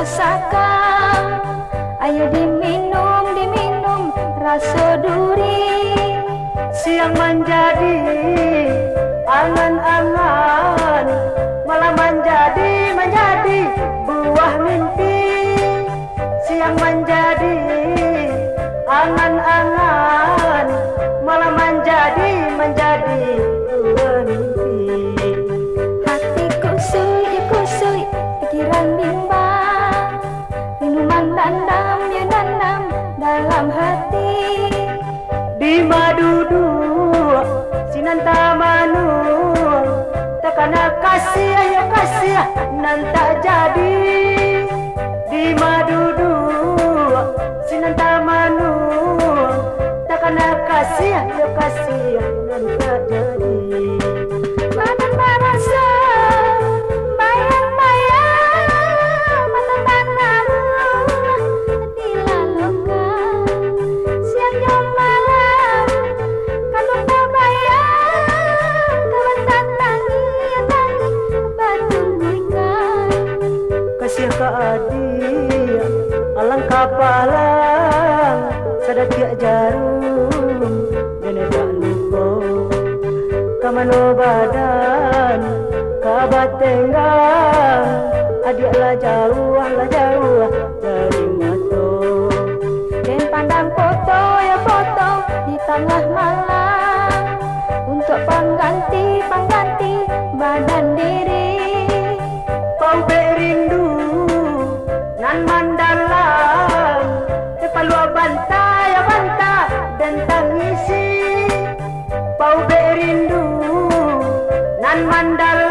masakan. Ayo diminum rasa duri. Siang menjadi angan-angan, malam menjadi buah mimpi. Siang menjadi angan-angan, malam menjadi buah mimpi. Hati kusui, pikiran bimbang. Minuman nandam dalam hati. Di madudu sinanta manu, takana kasih ayo kasih nan tak jadi. Di madudu sinanta manu, takana kasih ayo kasih nan tak jadi. Badan barasa bayang-bayang, mata tanamu dilalukan. Siang jam malam kalau tak bayang, kawan tak tangi batu berikan. Kasih ka adik alangkah palang, sadatia jarum dan tak lupa. Kamano badan kabatenggang, adiklah jauh dari mata. Dan pandang foto di tengah malam, untuk pengganti badan diri. Kau berindu nan mandalam, tepalua banta dan tangisi. Kau berindu nan mandalam.